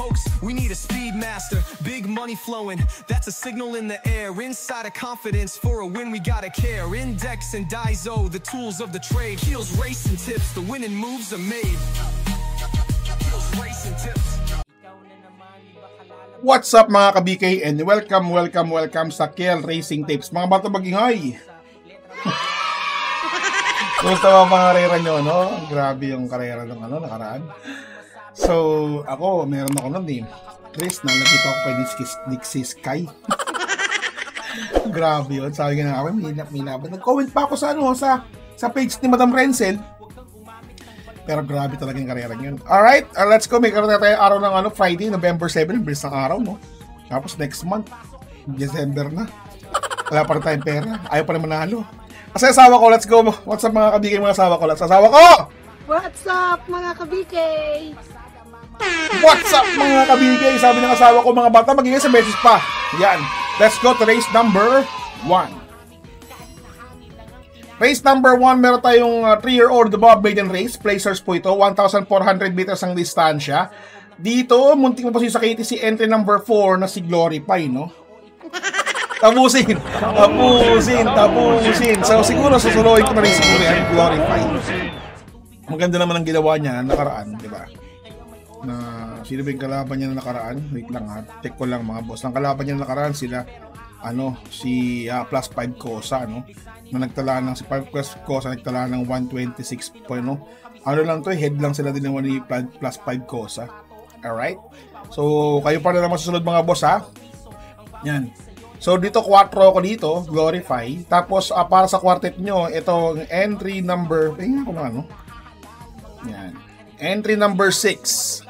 hoax, we need a speed master. Big money flowing, that's a signal in the air. Inside of confidence, for a win we gotta care. Index and Daiso, the tools of the trade. Heels, racing tips, the winning moves are made. Heels, racing tips. What's up mga ka-BK and welcome sa Kiel Racing Tips. Mga bata magingay. Gusto mga karera nyo, no? Grabe yung karera ng nakaraan. So, meron ako nun eh. Chris, nalagito ako kay Dixie Sky. Grabe yun. Sabi nga namin, may laban. Nag-comment pa ako sa page ni Madam Renzel. Pero grabe talaga yung karera yun. Alright, let's go. May karera tayo araw ng Friday, November 7. Bilis ng araw, no? Tapos next month, December na. Wala pa rin tayong pera. Ayaw pa rin manalo. Kasi asawa ko, let's go. What's up mga kabikay, mga asawa ko? Let's asawa ko! What's up mga kabikay? What's up mga kabikay? Sabi ng asawa ko, mga bata, magiging sa message pa. Yan. Let's go to race number 1. Race number 1, meron tayong 3-year-old above maiden race. Placers po ito. 1,400 meters ang distansya. Dito, muntik mo pa sa KTC entry number 4 na si Glory Pie, no? Tapusin. So siguro susuloyin ko na rin siguro yan, Glorify. Maganda naman ang ginawa niya nakaraan, di ba? Na sino ba yung kalaban niya na nakaraan? Wait lang ha, check ko lang mga boss. Ang kalaban niya na nakaraan sila, si plus 5 Kosa, no? Na nagtala ng si 5 Kosa, nagtala ng 126 point, no? Lang to, head lang sila din ng plus 5 Kosa. Alright? So, kayo pa na naman susunod mga boss ha. Yan. So dito 4 ko dito, Glorify. Tapos para sa quartet nyo, ito entry number, tingnan ko na yan. Entry number 6.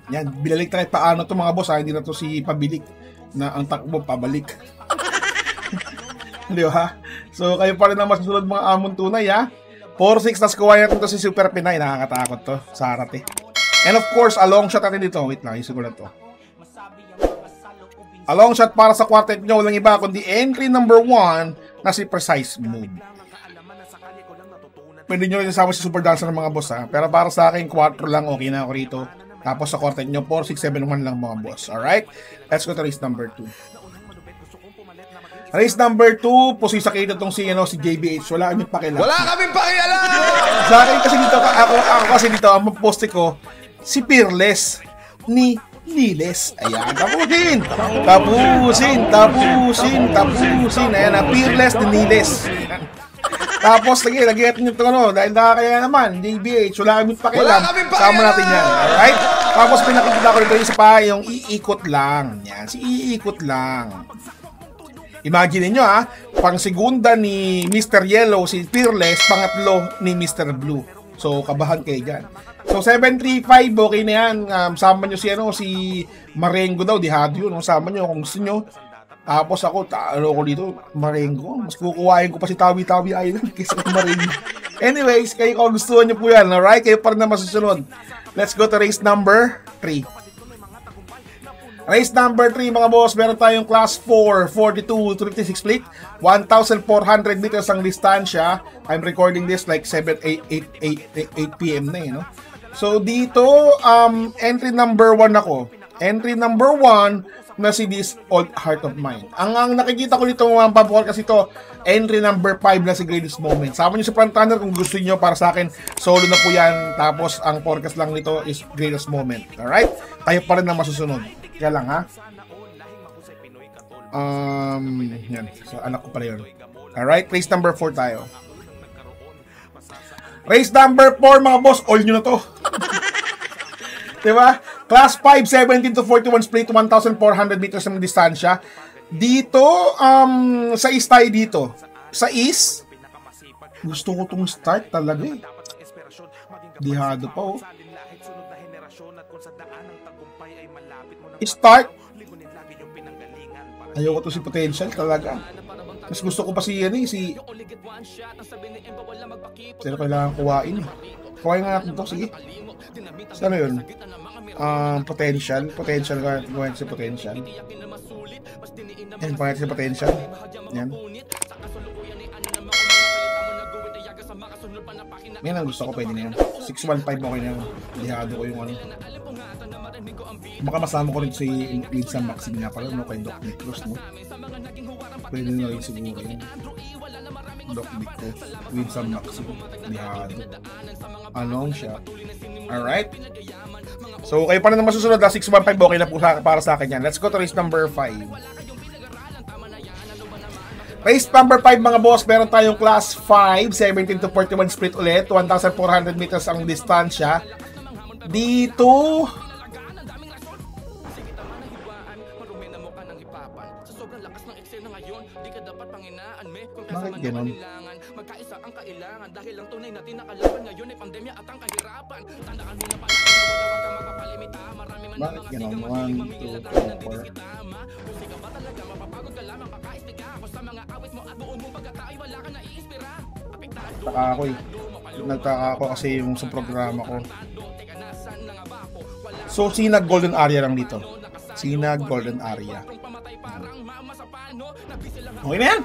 Yan, binalik tayo paano to mga boss ha, hindi na to si pabilik na ang takbo pabalik. Di ba? So kayo pa rin naman susunod mga amon tunay ha. 4-6 tas kuha natin to si Super Pinay, nakakatakot to, sarate. And of course, a long shot natin dito. Wait lang, isiguro to. A long shot para sa quartet nyo, walang iba kundi entry number 1 na si Precise Move. Pwede nyo rin kasama si Super Dancer ng mga boss ha. Pero para sa akin, 4 lang, okay na ako rito. Tapos sa quartet nyo, 4, 6, 7, 1 lang mga boss. Alright? Let's go to race number 2. Race number 2, pusisa kayo itong si JBH. Wala kaming pakialam. Wala kaming pakialam! Sa akin kasi dito, ako kasi dito, ang poste ko, si Peerless ni Niles. Ayan, tapusin. Ayan, Peerless ni Niles. Tapos, lagyan natin yung dahil nakakaya naman, JBH, wala kami pakialam. Sama natin yan. Alright? Tapos, pinakikita ko dito isa pa, yung iikot lang. Yan, si iikot lang. Imagine niyo pang segunda ni Mr. Yellow, si Peerless, pangatlo ni Mr. Blue. So, kabahan kayo dyan. So, 735, okay na yan. Sama nyo si Marengo daw, dihado yun. Sama nyo kung gusto nyo. Tapos ako, ko dito, Marengo. Mas kukuhain ko pa si Tawi-Tawi Island kaysa Marengo. Anyways, kayo kung gusto nyo po yan. Alright? Kayo pa rin na masusunod. Let's go to race number 3. Race number 3 mga boss, meron tayong class 4, 42-36 split, 1,400 meters ang distansya. I'm recording this like 8 p.m. na no? So dito, entry number 1 ako. Entry number 1 na si This Old Heart of Mine. Ang nakikita ko dito mga pabukal kasi ito, entry number 5 na si Greatest Moment. Sama nyo sa front runner kung gusto nyo, para sa akin, solo na po yan. Tapos ang forecast lang nito is Greatest Moment. Alright? Tayo pa rin na masusunod. Kaya lang ha. Yan. So, anak ko pala yun. Alright, race number 4 tayo. Race number 4 mga boss, all nyo na to. Diba? Class 5, 17-41 split, 1,400 meters ang distansya. Dito, sa East tayo dito. Sa East, gusto ko itong start talaga eh. Dihado pa oh. Start. Ayoko to si Potential talaga. Mas gusto ko pa si Pero kailangan kuhain eh. Kuhain nga natin to, sige. Saan yun? Potential kuhain si Potential. Yan, kuhain si Potential. Yan. Yan ang gusto ko, pwede na yan. 615 okay na yan. Dihado ko yung ano. Baka masama ko rin si Winston Maxim nga pala, no? Kay Doc Nicros, no? Pwede na rin siguro yun. Doc Nicros, Winston Maxim, Lihado. Long shot. Alright. So, kayo pa na masusunod na 615, okay na po para sa akin yan. Let's go to race number 5. Race number 5 mga boss, meron tayong class 5, 17 to 41 split ulit, 1,400 meters ang distansya. Dito, bakit ganon? Bakit ganon? 1, 2, 3, 4. Nagtaka ako eh. Nagtaka ako kasi yung sa programa ko. So, Sinag Golden Area lang dito. Sinag Golden Area. Okay na yan.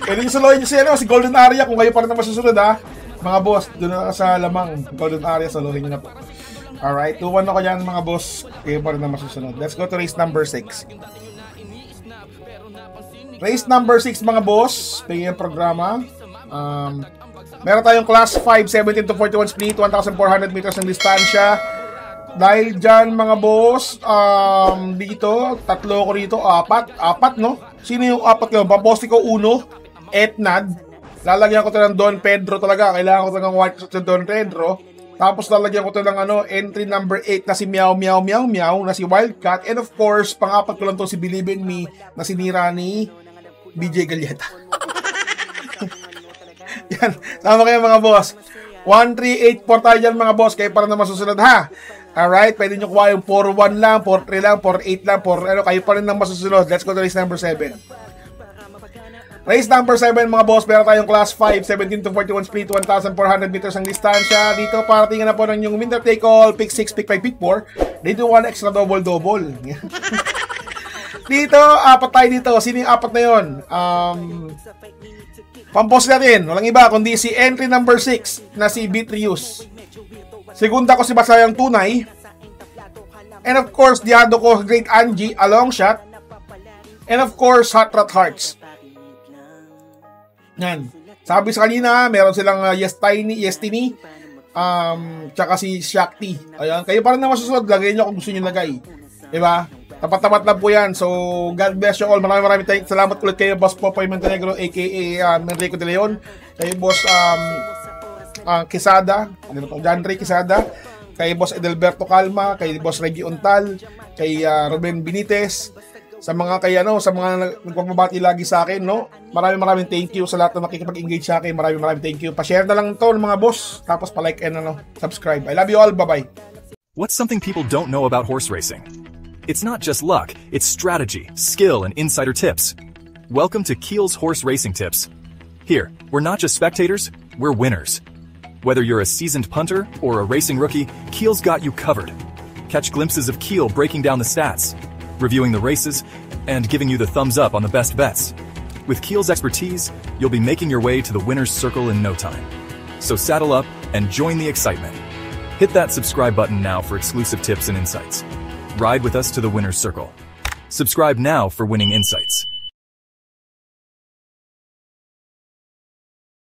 Pwede nyo saloyin nyo si Golden Area kung kayo pa rin na masusunod ha. Mga boss, doon na sa lamang Golden Area, saloyin nyo na po. Alright, 2-1 ako dyan mga boss. Kayo pa rin na masusunod. Let's go to race number 6. Race number 6 mga boss. Pwede yung programa. Meron tayong class 5, 17 to 41 split, 1,400 meters ng distansya. Dahil dyan mga boss, dito, tatlo ko rito, apat no? Sino yung apat ko? Paposti ko uno, Etnad. Lalagyan ko ito ng Don Pedro talaga. Kailangan ko ito ng white sa Don Pedro. Tapos lalagyan ko ito ng entry number 8 na si Meow Meow Meow Meow, na si Wildcat. And of course, pang-apat ko lang ito si Believe in Me, na sinira ni BJ Galieta. Yan, sama kayo mga boss. 1, 3, 8, 4 tayo dyan mga boss. Kayo para na masusunod ha. Alright, pwede nyo kuha yung 4-1 lang, 4-3 lang, 4-8 lang, kayo pa rin nang masusunod. Let's go to race number 7. Race number 7 mga boss, meron tayong class 5, 17 to 41 split, 1,400 meters ang distansya. Dito parating na po ng yung winner take all, pick 6, pick 5, pick 4. Dito 1 extra double. Dito, apat tayo dito. Sino yung apat na yun? Pampost natin, walang iba kundi si entry number 6 na si Beatrius. Segunda ko si Basayang Tunay. And of course, diado ko Great Angie, a long shot. And of course, Hot Rat Hearts. Yan. Sabi sa kanina, meron silang Yestini, tsaka si Shakti. Ayan, kayo pa rin na masusunod, lagay nyo kung gusto nyo lagay. Diba? Tapat-tapat lang po yan. So, God bless you all. Maraming salamat ulit kayo, Boss Popoy Montenegro, aka Enrico De Leon. Kayo, Boss Quesada, John Ray Quesada, kay Boss Edelberto Calma, kay Boss Reggie Untal, kay Ruben Benitez, sa mga nagpapabati lagi sa akin, no? Maraming thank you sa lahat na makikipag-engage sa akin. Maraming thank you. Pa-share na lang to mga boss, tapos pa-like and subscribe. I love you all. Bye-bye. What's something people don't know about horse racing? It's not just luck, it's strategy, skill, and insider tips. Welcome to Keel's Horse Racing Tips. Here, we're not just spectators, we're winners. Whether you're a seasoned punter or a racing rookie, Keel's got you covered. Catch glimpses of Keel breaking down the stats, reviewing the races, and giving you the thumbs up on the best bets. With Keel's expertise, you'll be making your way to the winner's circle in no time. So saddle up and join the excitement. Hit that subscribe button now for exclusive tips and insights. Ride with us to the winner's circle. Subscribe now for winning insights.